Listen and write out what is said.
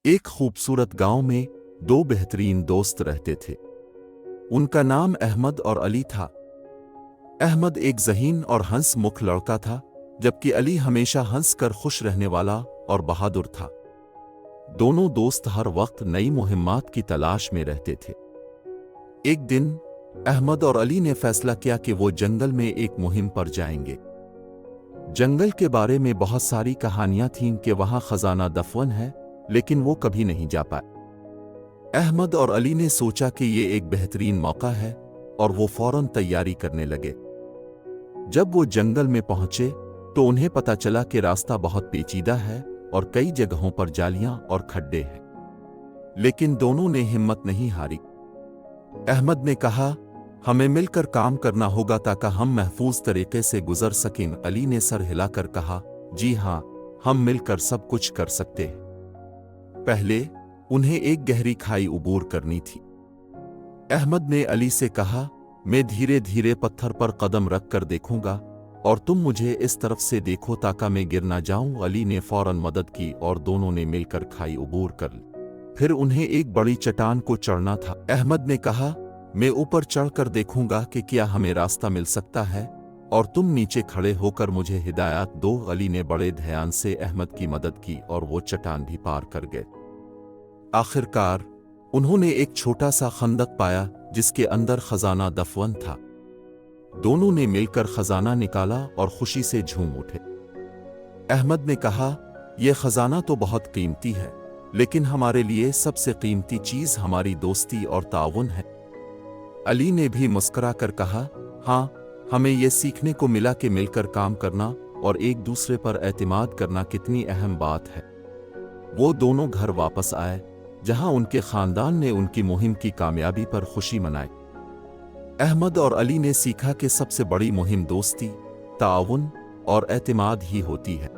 एक खूबसूरत गांव में दो बेहतरीन दोस्त रहते थे। उनका नाम अहमद और अली था। अहमद एक ज़हीन और हंस मुख लड़का था, जबकि अली हमेशा हंस कर खुश रहने वाला और बहादुर था। दोनों दोस्त हर वक्त नई मुहिम्मात की तलाश में रहते थे। एक दिन अहमद और अली ने फैसला किया कि वो जंगल में एक मुहिम पर जाएंगे। जंगल के बारे में बहुत सारी कहानियां थीं कि वहां खजाना दफन है, लेकिन वो कभी नहीं जा पाए। अहमद और अली ने सोचा कि ये एक बेहतरीन मौका है और वो फौरन तैयारी करने लगे। जब वो जंगल में पहुंचे तो उन्हें पता चला कि रास्ता बहुत पेचीदा है और कई जगहों पर जालियां और खड्डे हैं। लेकिन दोनों ने हिम्मत नहीं हारी। अहमद ने कहा, हमें मिलकर काम करना होगा ताकि हम महफूज तरीके से गुजर सकें। अली ने सर हिलाकर कहा, जी हां, हम मिलकर सब कुछ कर सकते हैं। पहले उन्हें एक गहरी खाई उबूर करनी थी। अहमद ने अली से कहा, मैं धीरे धीरे पत्थर पर कदम रख कर देखूंगा और तुम मुझे इस तरफ से देखो ताकि मैं गिर ना जाऊं। अली ने फौरन मदद की और दोनों ने मिलकर खाई उबूर कर ली। फिर उन्हें एक बड़ी चट्टान को चढ़ना था। अहमद ने कहा, मैं ऊपर चढ़कर देखूंगा कि क्या हमें रास्ता मिल सकता है और तुम नीचे खड़े होकर मुझे हिदायत दो। अली ने बड़े ध्यान से अहमद की मदद की और वो चट्टान भी पार कर गए। आखिरकार उन्होंने एक छोटा सा खंदक पाया जिसके अंदर खजाना दफन था। दोनों ने मिलकर खजाना निकाला और खुशी से झूम उठे। अहमद ने कहा, यह खजाना तो बहुत कीमती है, लेकिन हमारे लिए सबसे कीमती चीज हमारी दोस्ती और ताउन है। अली ने भी मुस्कुरा कर कहा, हाँ, हमें यह सीखने को मिला कि मिलकर काम करना और एक दूसरे पर एतमाद करना कितनी अहम बात है। वो दोनों घर वापस आए, जहां उनके खानदान ने उनकी मुहिम की कामयाबी पर खुशी मनाई। अहमद और अली ने सीखा कि सबसे बड़ी मुहिम दोस्ती, ताउन और एतमाद ही होती है।